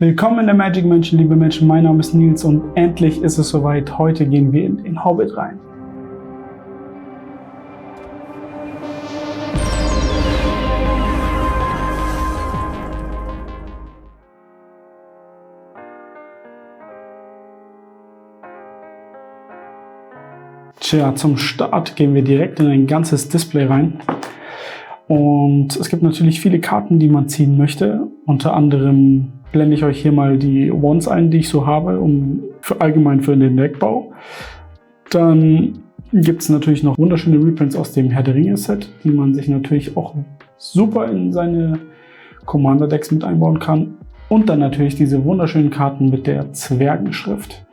Willkommen in der Magic Mansion, liebe Menschen. Mein Name ist Nils und endlich ist es soweit. Heute gehen wir in den Hobbit rein. Tja, zum Start gehen wir direkt in ein ganzes Display rein. Und es gibt natürlich viele Karten, die man ziehen möchte. Unter anderem blende ich euch hier mal die Wands ein, die ich so habe, allgemein für den Deckbau. Dann gibt es natürlich noch wunderschöne Reprints aus dem Herr der Ringe Set, die man sich natürlich auch super in seine Commander-Decks mit einbauen kann. Und dann natürlich diese wunderschönen Karten mit der Zwergenschrift.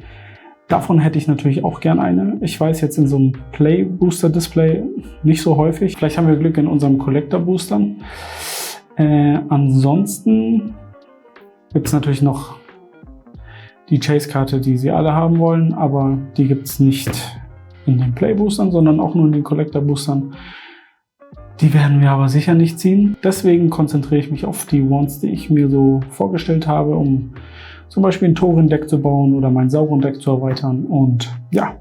Davon hätte ich natürlich auch gern eine. Ich weiß, jetzt in so einem Play-Booster-Display nicht so häufig. Vielleicht haben wir Glück in unserem Collector-Boostern. Ansonsten gibt es natürlich noch die Chase-Karte, die sie alle haben wollen, aber die gibt es nicht in den Play-Boostern, sondern auch nur in den Collector-Boostern. Die werden wir aber sicher nicht ziehen. Deswegen konzentriere ich mich auf die Wands, die ich mir so vorgestellt habe, um zum Beispiel ein Thorin-Deck zu bauen oder mein Sauron-Deck zu erweitern. Und ja,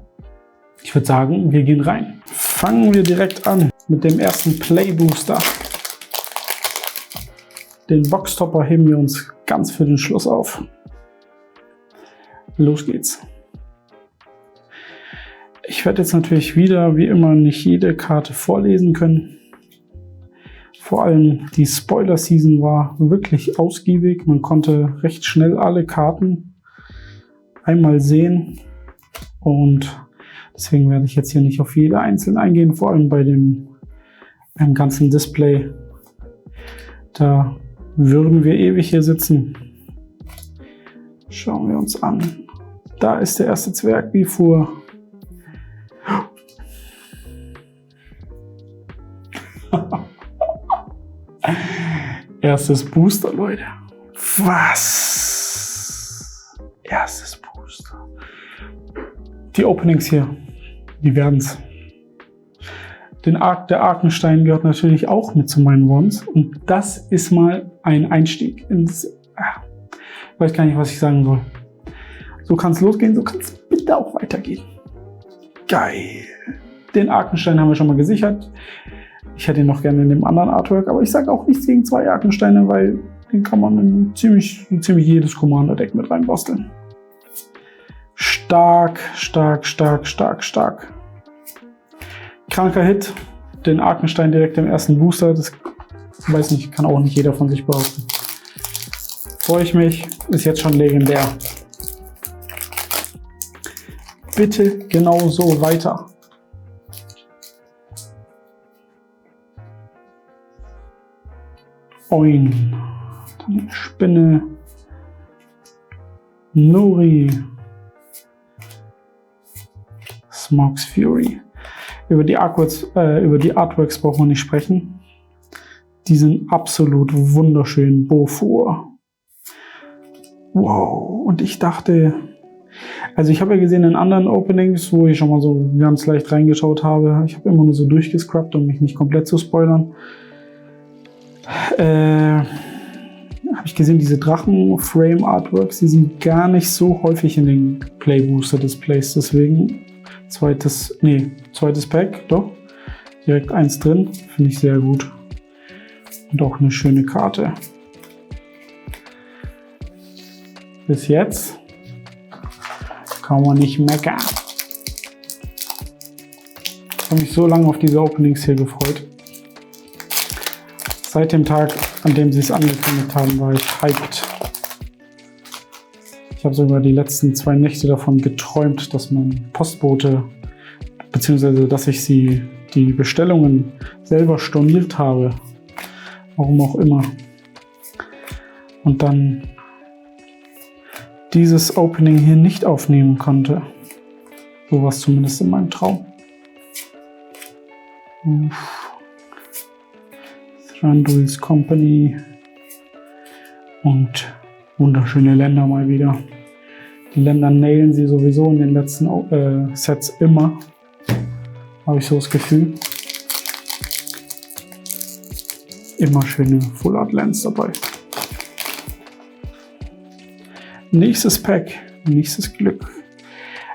ich würde sagen, wir gehen rein. Fangen wir direkt an mit dem ersten Play-Booster. Den Boxtopper heben wir uns ganz für den Schluss auf. Los geht's. Ich werde jetzt natürlich wieder, wie immer, nicht jede Karte vorlesen können. Vor allem die Spoiler-Season war wirklich ausgiebig. Man konnte recht schnell alle Karten einmal sehen. Und deswegen werde ich jetzt hier nicht auf jede einzeln eingehen. Vor allem bei dem ganzen Display. Da würden wir ewig hier sitzen. Schauen wir uns an. Da ist der erste Zwerg Bifur. Erstes Booster, Leute. Was? Erstes Booster. Die Openings hier, die werden's. Der Arkenstein gehört natürlich auch mit zu meinen Wands. Und das ist mal ein Einstieg ins... Ich weiß gar nicht, was ich sagen soll. So kann es losgehen, so kann es bitte auch weitergehen. Geil. Den Arkenstein haben wir schon mal gesichert. Ich hätte ihn noch gerne in dem anderen Artwork, aber ich sage auch nichts gegen 2 Arkensteine, weil den kann man in ziemlich jedes Commander-Deck mit reinbasteln. Stark, stark, stark, stark, stark. Kranker Hit. Den Arkenstein direkt im ersten Booster. Das weiß nicht, kann auch nicht jeder von sich behaupten. Freue ich mich. Ist jetzt schon legendär. Bitte genau so weiter. Oin. Dann Spinne. Nuri. Smoke's Fury. Über die Artworks braucht man nicht sprechen. Die sind absolut wunderschön. Bofur. Wow. Und ich dachte, also ich habe ja gesehen in anderen Openings, wo ich schon mal so ganz leicht reingeschaut habe. Ich habe immer nur so durchgescrubbt, um mich nicht komplett zu spoilern. Habe ich gesehen, diese Drachen-Frame-Artworks, die sind gar nicht so häufig in den Play-Booster-Displays. Deswegen zweites Pack, doch. Direkt eins drin, finde ich sehr gut. Und auch eine schöne Karte. Bis jetzt kann man nicht meckern. Ich habe mich so lange auf diese Openings hier gefreut. Seit dem Tag, an dem sie es angekündigt haben, war ich hyped. Ich habe sogar die letzten 2 Nächte davon geträumt, dass mein Postbote, beziehungsweise dass ich die Bestellungen selber storniert habe. Warum auch immer. Und dann dieses Opening hier nicht aufnehmen konnte. So war es zumindest in meinem Traum. Thranduil's Company und wunderschöne Länder mal wieder. Die Länder nailen sie sowieso in den letzten Sets immer. Habe ich so das Gefühl. Immer schöne Full Art Lands dabei. Nächstes Pack, nächstes Glück.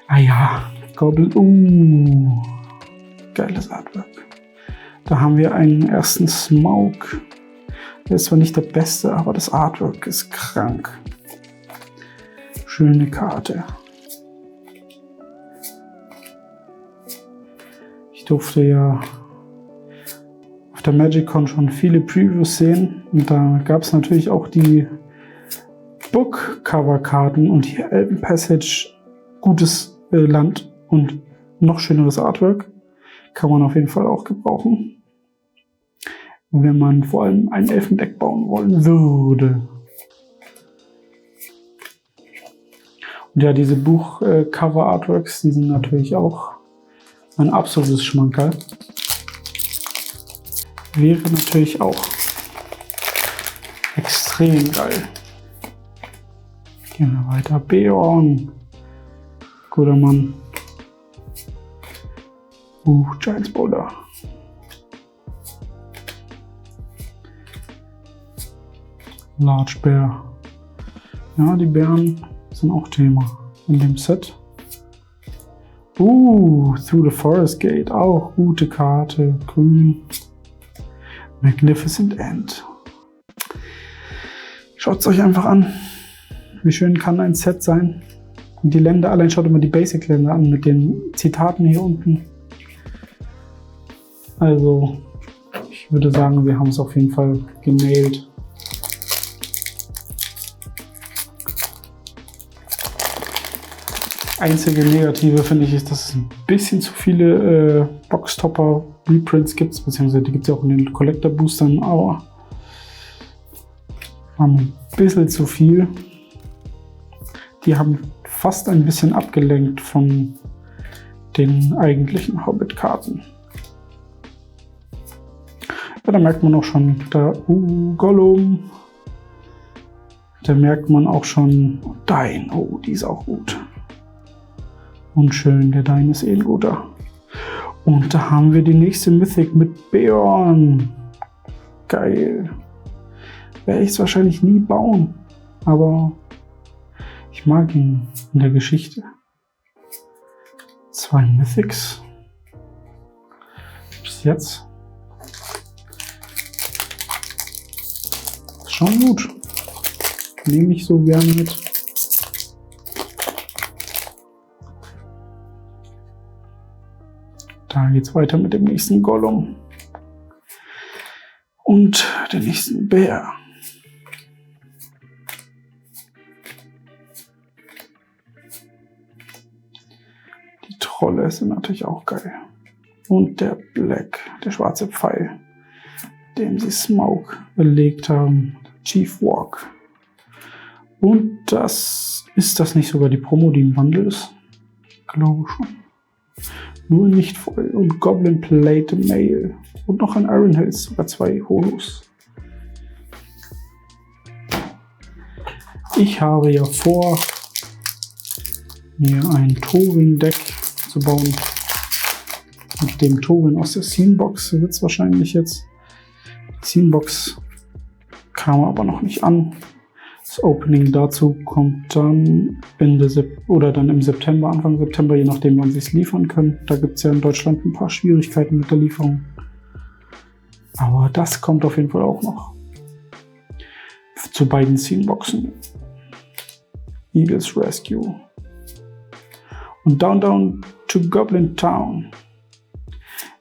Ah ja, Goblin. Geiles Artwork. Da haben wir einen ersten Smoke. Der ist zwar nicht der beste, aber das Artwork ist krank. Schöne Karte. Ich durfte ja auf der MagicCon schon viele Previews sehen. Und da gab es natürlich auch die Book-Cover-Karten und hier Elven Passage, gutes Land und noch schöneres Artwork. Kann man auf jeden Fall auch gebrauchen, wenn man vor allem ein Elfendeck bauen wollen würde. Und ja, diese Buch-Cover-Artworks, die sind natürlich auch ein absolutes Schmankerl. Wäre natürlich auch extrem geil. Gehen wir weiter. Beorn. Guter Mann. Giants Bowler. Large Bear. Ja, die Bären sind auch Thema in dem Set. Through the Forest Gate. Auch gute Karte. Grün. Magnificent End. Schaut es euch einfach an. Wie schön kann ein Set sein. Und die Länder, allein schaut immer die Basic-Länder an mit den Zitaten hier unten. Also, ich würde sagen, wir haben es auf jeden Fall genailt. Einzige Negative finde ich ist, dass es ein bisschen zu viele Boxtopper-Reprints gibt, beziehungsweise die gibt es ja auch in den Collector-Boostern, aber haben ein bisschen zu viel. Die haben fast ein bisschen abgelenkt von den eigentlichen Hobbit-Karten. Ja, da merkt man auch schon, da Gollum. Da merkt man auch schon, Dain, die ist auch gut. Und schön, der Dain ist ein guter. Und da haben wir die nächste Mythic mit Beorn. Geil. Werde ich es wahrscheinlich nie bauen, aber ich mag ihn in der Geschichte. 2 Mythics. Bis jetzt. Ist schon gut. Nehme ich so gerne mit. Da geht's weiter mit dem nächsten Gollum. Und der nächsten Bär. Die Trolle sind natürlich auch geil. Und der Black, der schwarze Pfeil, dem sie Smoke belegt haben. Chief Walk. Und das ist das nicht sogar die Promo, die im Wandel ist? Ich glaube schon. Nur nicht voll. Und Goblin Plate Mail. Und noch ein Iron Hills, sogar 2 Holos. Ich habe ja vor, mir ein Towin-Deck zu bauen. Mit dem Towin aus der Scenebox wird es wahrscheinlich jetzt. Die Scenebox kam aber noch nicht an. Das Opening dazu kommt dann dann im September, Anfang September, je nachdem, wann sie es liefern können. Da gibt es ja in Deutschland ein paar Schwierigkeiten mit der Lieferung. Aber das kommt auf jeden Fall auch noch. Zu beiden Sceneboxen. Eagles Rescue. Und Down to Goblin Town.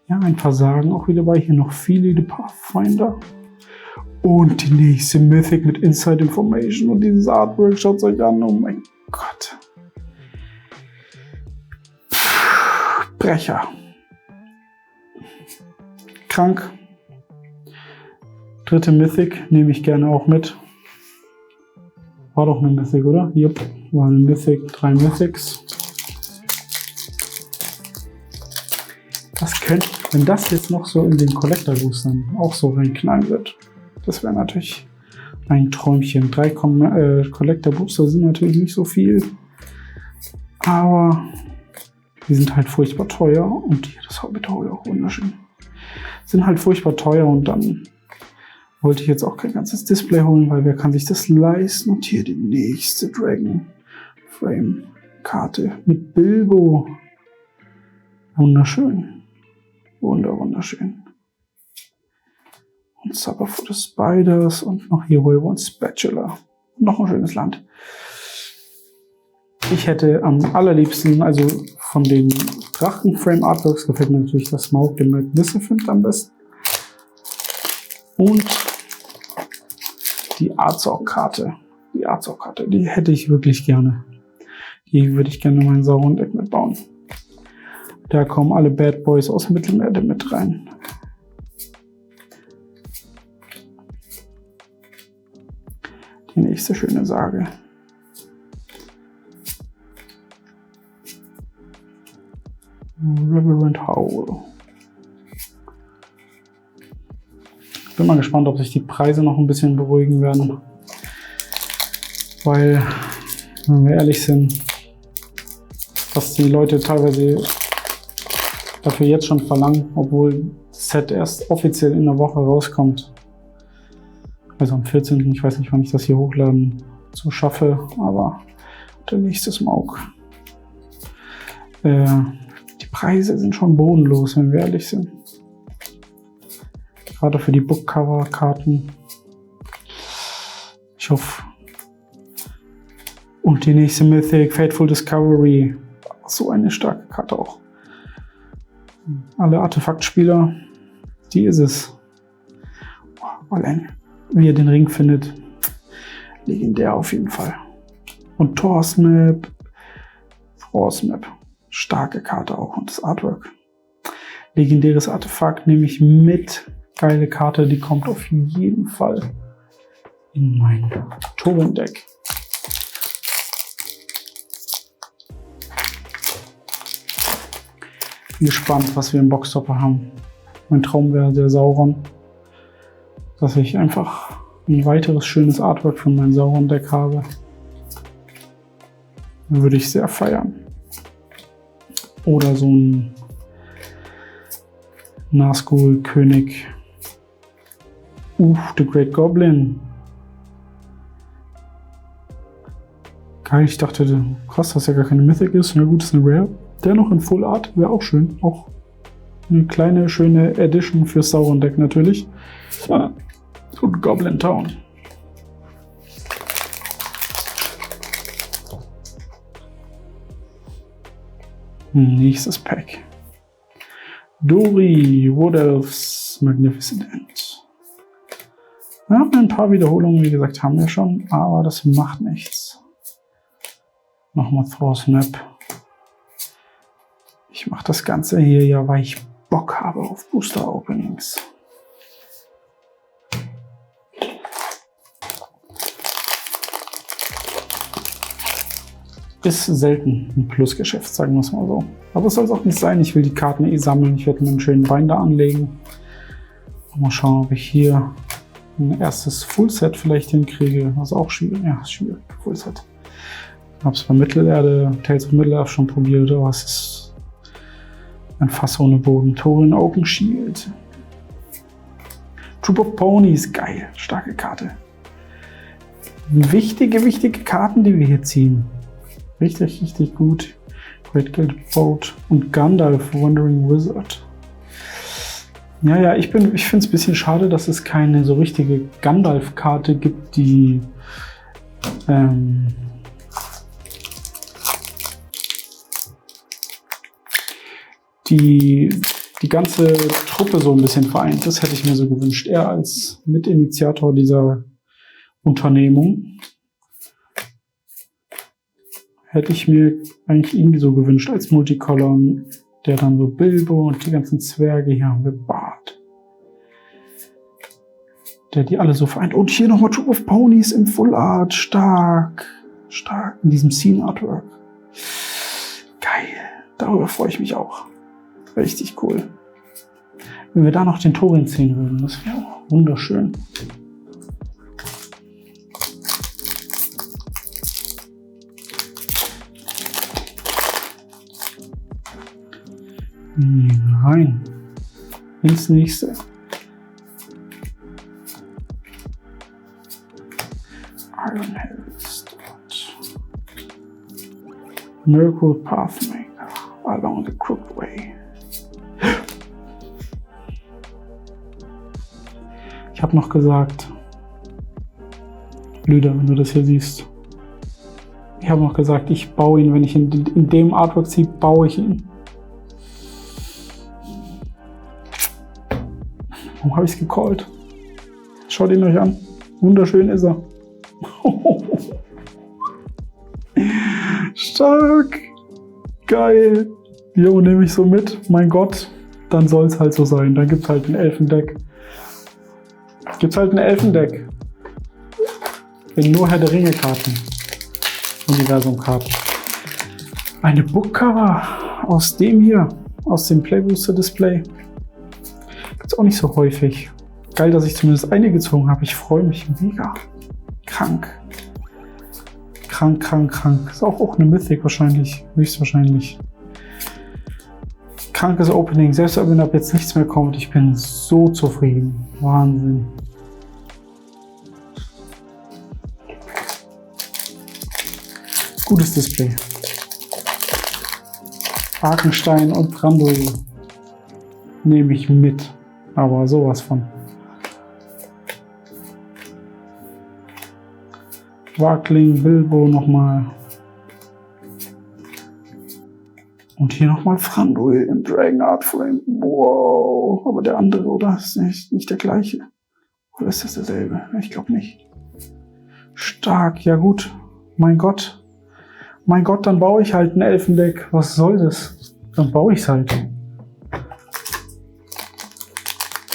Ja, ein paar sagen auch wieder bei. Hier noch viele Pathfinder. Und die nächste Mythic mit Inside Information. Und dieses Artwork, schaut es euch an. Oh mein Gott. Brecher. Krank. Dritte Mythic nehme ich gerne auch mit. War doch eine Mythic, oder? Jupp, war eine Mythic. 3 Mythics. Das könnte, wenn das jetzt noch so in den Collector-Boostern auch so reinknallen wird. Das wäre natürlich ein Träumchen. 3 Collector-Booster sind natürlich nicht so viel. Aber die sind halt furchtbar teuer. Und hier das Hobbit Hole auch wunderschön. Sind halt furchtbar teuer und dann Wollte ich jetzt auch kein ganzes Display holen, weil wer kann sich das leisten? Und hier die nächste Dragon Frame Karte mit Bilbo. Wunderschön. Wunderschön. Und Supper for the Spiders und noch hier Wave und Spatula. Noch ein schönes Land. Ich hätte am allerliebsten, also von den Drachenframe Artworks gefällt mir natürlich das Smaug, den Magnificent am besten. Und die Azog-Karte. Die Azog-Karte, die hätte ich wirklich gerne. Die würde ich gerne in mein Sauron-Deck mitbauen. Da kommen alle Bad Boys aus Mittelerde mit rein. Die nächste schöne Sage. Reverend Howl. Bin mal gespannt, ob sich die Preise noch ein bisschen beruhigen werden. Weil, wenn wir ehrlich sind, was die Leute teilweise dafür jetzt schon verlangen, obwohl das Set erst offiziell in der Woche rauskommt. Also am 14. Ich weiß nicht, wann ich das hier hochladen so schaffe, aber der nächste Smaug. Die Preise sind schon bodenlos, wenn wir ehrlich sind. Gerade für die Bookcover-Karten. Ich hoffe. Und die nächste Mythic, Fateful Discovery. So eine starke Karte auch. Alle Artefaktspieler, die ist es. Allein, wie er den Ring findet. Legendär auf jeden Fall. Und Thorsmap. Starke Karte auch. Und das Artwork. Legendäres Artefakt nehme ich mit. Geile Karte, die kommt auf jeden Fall in mein Thorin-Deck. Bin gespannt, was wir im Boxtopper haben. Mein Traum wäre der Sauron. Dass ich einfach ein weiteres schönes Artwork für mein Sauron-Deck habe. Würde ich sehr feiern. Oder so ein Nazgul-König. The Great Goblin. Geil, ich dachte, krass, dass er gar keine Mythic ist. Na gut, ist eine Rare. Dennoch in Full Art wäre auch schön. Auch eine kleine, schöne Edition fürs Sauron-Deck natürlich. Und Goblin Town. Nächstes Pack. Dori, Wood Elves, Magnificent End. Ja, ein paar Wiederholungen, wie gesagt, haben wir schon, aber das macht nichts. Nochmal Thor's Map. Ich mache das Ganze hier ja, weil ich Bock habe auf Booster Openings. Ist selten ein Plusgeschäft, sagen wir es mal so. Aber es soll es auch nicht sein. Ich will die Karten eh sammeln. Ich werde mir einen schönen Binder anlegen. Mal schauen, ob ich hier ein erstes Fullset vielleicht hinkriege. Was auch schwierig. Ja, ist schwierig. Fullset. Ich habe es bei Mittelerde, Tales of Middle-earth schon probiert, aber es ist ein Fass ohne Boden. Thorin Open Shield. Troop of Ponies, geil. Starke Karte. Wichtige Karten, die wir hier ziehen. Richtig, richtig gut. Great Guild Boat und Gandalf, Wandering Wizard. Ja, ich finde es ein bisschen schade, dass es keine so richtige Gandalf-Karte gibt, die die ganze Truppe so ein bisschen vereint. Das hätte ich mir so gewünscht. Er als Mitinitiator dieser Unternehmung hätte ich mir eigentlich irgendwie so gewünscht als Multicolor, der dann so Bilbo und die ganzen Zwerge, hier haben wir Bart, der die alle so vereint. Und hier nochmal Troop of Ponies im Full Art, stark in diesem Scene Artwork. Geil, darüber freue ich mich auch. Richtig cool. Wenn wir da noch den Thorin ziehen würden, das wäre auch wunderschön. Rein ins nächste. Miracle Pathmaker along the crooked way. Ich habe noch gesagt, Lüder, wenn du das hier siehst. Ich habe noch gesagt, ich baue ihn, wenn ich in dem Artwork ziehe, baue ich ihn. Warum habe ich es gecallt? Schaut ihn euch an. Wunderschön ist er. Stark. Geil. Jo, nehme ich so mit. Mein Gott. Dann soll es halt so sein. Dann gibt es halt ein Elfendeck. In nur Herr der Ringe Karten. Universum-Karten. Eine Bookcover aus dem hier. Aus dem Playbooster Display. Gibt's auch nicht so häufig. Geil, dass ich zumindest eine gezogen habe. Ich freue mich mega. Krank. Ist auch eine Mythic wahrscheinlich. Höchstwahrscheinlich. Krankes Opening. Selbst wenn ab jetzt nichts mehr kommt, ich bin so zufrieden. Wahnsinn. Gutes Display. Arkenstein und Thranduil nehme ich mit. Aber sowas von. Wagling, Bilbo nochmal. Und hier nochmal Thranduil im Dragon Art Frame. Wow. Aber der andere, oder? Ist nicht der gleiche. Oder ist das derselbe? Ich glaube nicht. Stark, ja gut. Mein Gott, dann baue ich halt ein Elfendeck. Was soll das? Dann baue ich es halt.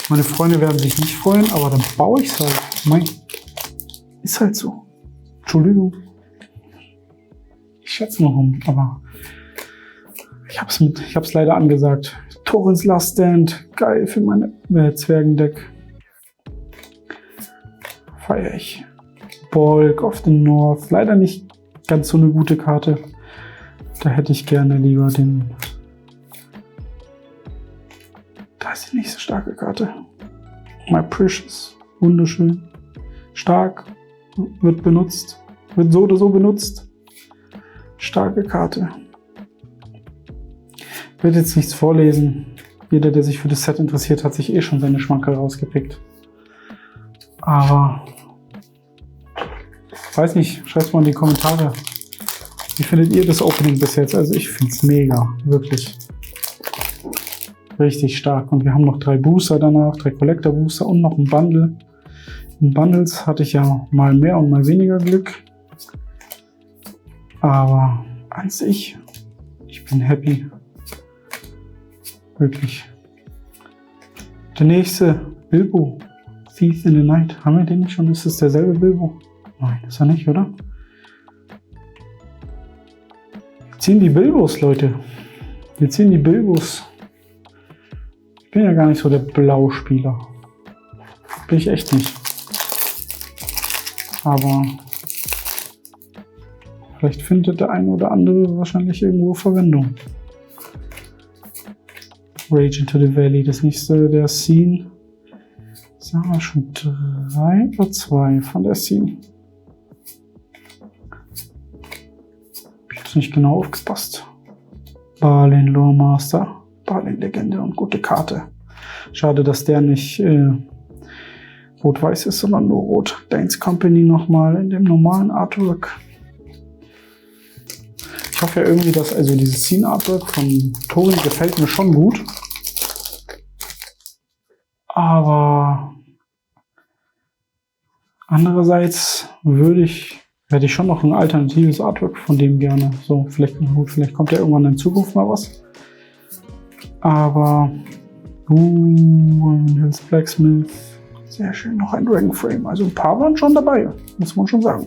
Meine Freunde werden sich nicht freuen, aber dann baue ich es halt. Ist halt so. Entschuldigung. Ich schätze noch um, aber ich hab's leider angesagt. Torrens Last Stand. Geil für meine Zwergendeck. Feier ich. Bulk of the North. Leider nicht ganz so eine gute Karte. Da hätte ich gerne lieber den. Da ist die nächste starke Karte. My Precious. Wunderschön. Stark. Wird benutzt. Wird so oder so benutzt. Starke Karte. Ich werde jetzt nichts vorlesen. Jeder, der sich für das Set interessiert, hat sich eh schon seine Schmankerl rausgepickt. Aber weiß nicht, schreibt mal in die Kommentare. Wie findet ihr das Opening bis jetzt? Also ich finde es mega, wirklich. Richtig stark. Und wir haben noch 3 Booster danach, 3 Collector Booster und noch ein Bundle. In Bundles hatte ich ja mal mehr und mal weniger Glück. Aber an sich, ich bin happy. Wirklich. Der nächste, Bilbo. Thief in the Night. Haben wir den nicht schon? Ist es derselbe Bilbo? Nein, ist er nicht, oder? Wir ziehen die Bilbos, Leute. Wir ziehen die Bilbos. Ich bin ja gar nicht so der Blauspieler. Bin ich echt nicht. Aber vielleicht findet der eine oder andere wahrscheinlich irgendwo Verwendung. Rage into the Valley, das nächste, der Scene. Sagen wir schon 3 oder 2 von der Scene. Ich habe nicht genau aufgepasst. Balin Lore Master. Balin Legende und gute Karte. Schade, dass der nicht rot-weiß ist, sondern nur rot. Dane's Company nochmal in dem normalen Artwork. Ich hoffe ja irgendwie, dass also dieses Scene-Artwork von Tori gefällt mir schon gut. Aber andererseits hätte ich schon noch ein alternatives Artwork von dem gerne. So, vielleicht kommt ja irgendwann in Zukunft mal was. Aber Hills Blacksmith. Sehr schön, noch ein Dragon Frame. Also ein paar waren schon dabei, muss man schon sagen.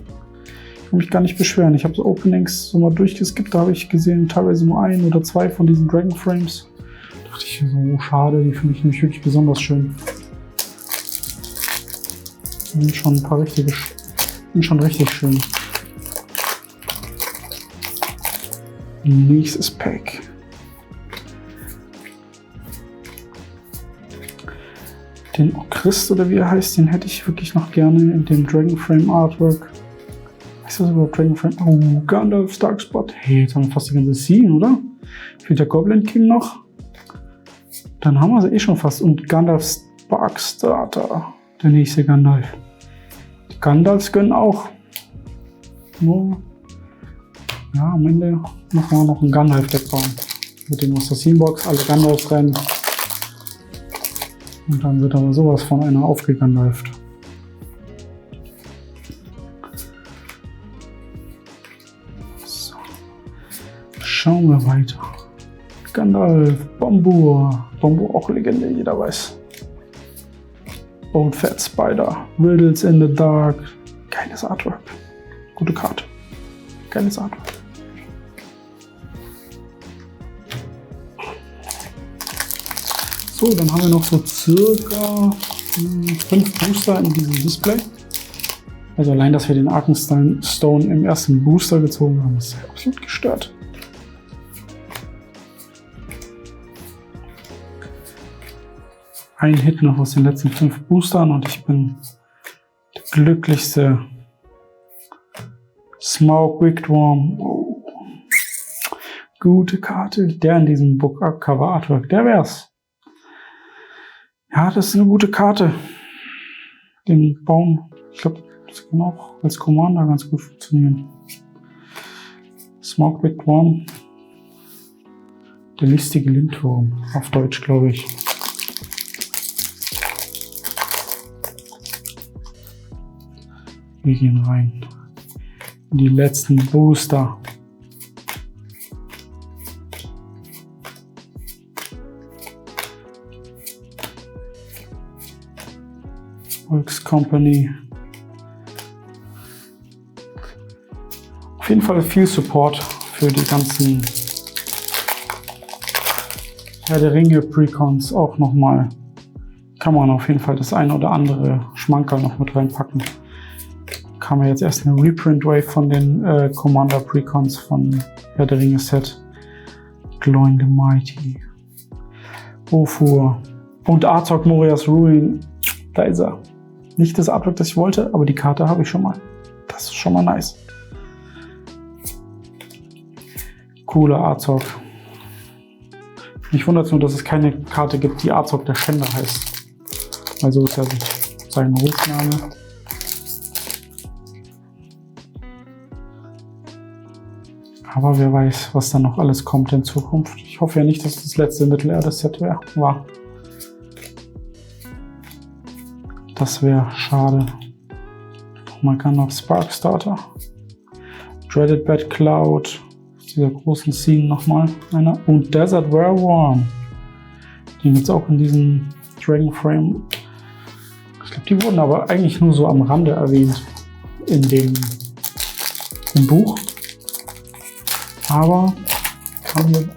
Ich kann mich gar nicht beschweren. Ich habe so Openings so mal durchgeskippt, da habe ich gesehen, teilweise nur 1 oder 2 von diesen Dragon Frames. Da dachte ich so, oh, schade, die finde ich nämlich wirklich besonders schön. Sind schon ein paar sind schon richtig schön. Nächstes Pack. Den Ochrist oder wie er heißt, den hätte ich wirklich noch gerne in dem Dragon Frame Artwork. Ist das überhaupt Dragonframe? Oh, Gandalf, Darkspot. Hey, jetzt haben wir fast die ganze Scene, oder? Fehlt der Goblin King noch? Dann haben wir sie eh schon fast. Und Gandalf Sparkstarter. Der nächste Gandalf. Die Gandalfs gönnen auch. Nur, ja, am Ende machen wir noch ein Gandalf-Deck bauen. Mit dem Assassin-Box, alle Gandalfs rein. Und dann wird aber sowas von einer aufgegandalft. So. Schauen wir weiter. Gandalf, Bombur. Bombur auch Legende, jeder weiß. Old Fat Spider. Riddles in the Dark. Geiles Artwork. Gute Karte. Geiles Artwork. So, dann haben wir noch so circa 5 Booster in diesem Display. Also allein, dass wir den Arkenstone im ersten Booster gezogen haben, ist ja absolut gestört. Ein Hit noch aus den letzten 5 Boostern und ich bin der glücklichste. Smoke Wigwam. Oh. Gute Karte. Der in diesem Book-Cover Artwork, der wär's. Ja, das ist eine gute Karte. Den Baum, ich glaube, das kann auch als Commander ganz gut funktionieren. Smoke Wigwam. Der listige Lindwurm. Auf Deutsch, glaube ich. Wir gehen rein. Die letzten Booster. Volks Company. Auf jeden Fall viel Support für die ganzen Herr der Ringe Precons auch nochmal. Kann man auf jeden Fall das ein oder andere Schmankerl noch mit reinpacken. Kam ja jetzt erst eine Reprint Wave von den Commander Precons von Herr der Ringe Set. Glowing the Mighty. Ofur. Und Artok Morias Ruin. Da ist er. Nicht das Artwork, das ich wollte, aber die Karte habe ich schon mal. Das ist schon mal nice. Cooler Artok. Mich wundert nur, dass es keine Karte gibt, die Artok der Schänder heißt. Also ist ja sein Rufname. Aber wer weiß, was da noch alles kommt in Zukunft. Ich hoffe ja nicht, dass das letzte Mittelerde-Set war. Das wäre schade. Man kann noch Sparkstarter. Dreaded Bad Cloud. Dieser großen Scene nochmal einer. Und Desert Werewolf. Den gibt es auch in diesem Dragonframe. Ich glaube, die wurden aber eigentlich nur so am Rande erwähnt im Buch. Aber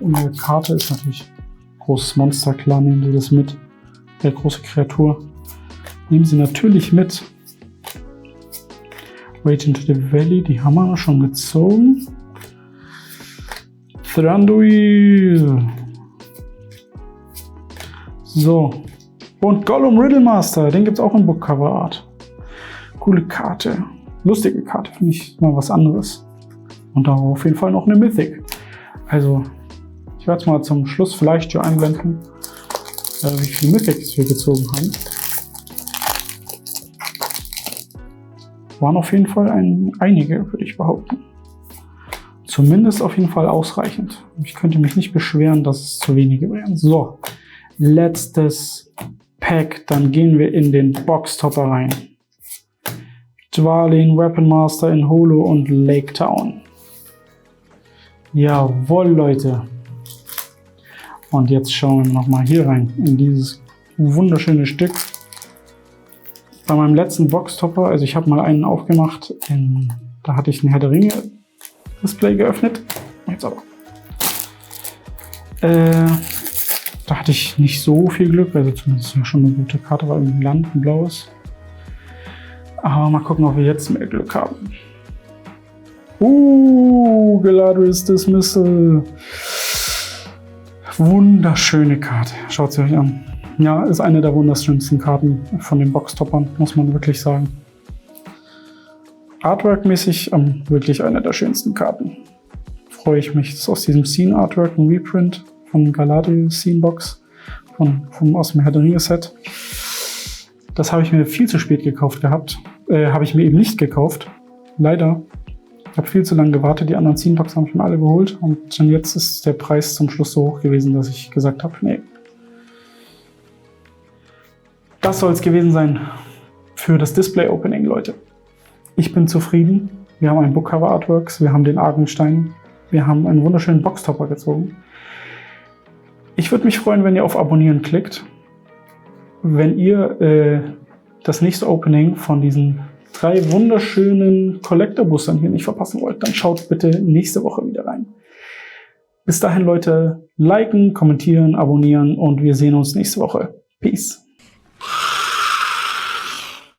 in der Karte ist natürlich großes Monster, klar, nehmen Sie das mit. Große Kreatur. Nehmen Sie natürlich mit. Wait into the Valley, die haben wir schon gezogen. Thranduil. So. Und Gollum Riddlemaster, den gibt es auch im Bookcover Art. Coole Karte. Lustige Karte, finde ich mal was anderes. Und da auf jeden Fall noch eine Mythic. Also, ich werde es mal zum Schluss vielleicht hier einblenden, wie viele Mythics wir gezogen haben. Waren auf jeden Fall einige, würde ich behaupten. Zumindest auf jeden Fall ausreichend. Ich könnte mich nicht beschweren, dass es zu wenige wären. So, letztes Pack. Dann gehen wir in den Boxtopper rein. Dwalin, Weapon Master in Holo und Lake Town. Jawohl, Leute. Und jetzt schauen wir nochmal hier rein, in dieses wunderschöne Stück. Bei meinem letzten Boxtopper, also ich habe mal einen aufgemacht, da hatte ich ein Herr der Ringe Display geöffnet. Jetzt aber. Da hatte ich nicht so viel Glück, also zumindest schon eine gute Karte, war im Land ein blaues. Aber mal gucken, ob wir jetzt mehr Glück haben. Galadriel's Dismissal. Wunderschöne Karte. Schaut sie euch an. Ja, ist eine der wunderschönsten Karten von den Boxtoppern, muss man wirklich sagen. Artwork-mäßig wirklich eine der schönsten Karten. Freue ich mich. Das ist aus diesem Scene-Artwork, ein Reprint von Galadriel Scene-Box aus dem Herr der Ringe-Set. Das habe ich mir viel zu spät gekauft gehabt. Habe ich mir eben nicht gekauft. Leider. Ich habe viel zu lange gewartet. Die anderen Scene-Boxen habe ich mir alle geholt. Und schon jetzt ist der Preis zum Schluss so hoch gewesen, dass ich gesagt habe, nee. Das soll es gewesen sein für das Display-Opening, Leute. Ich bin zufrieden. Wir haben ein Bookcover-Artworks, wir haben den Argenstein, wir haben einen wunderschönen Boxtopper gezogen. Ich würde mich freuen, wenn ihr auf Abonnieren klickt. Wenn ihr das nächste Opening von diesen 3 wunderschönen Collector-Boostern hier nicht verpassen wollt, dann schaut bitte nächste Woche wieder rein. Bis dahin, Leute, liken, kommentieren, abonnieren und wir sehen uns nächste Woche. Peace.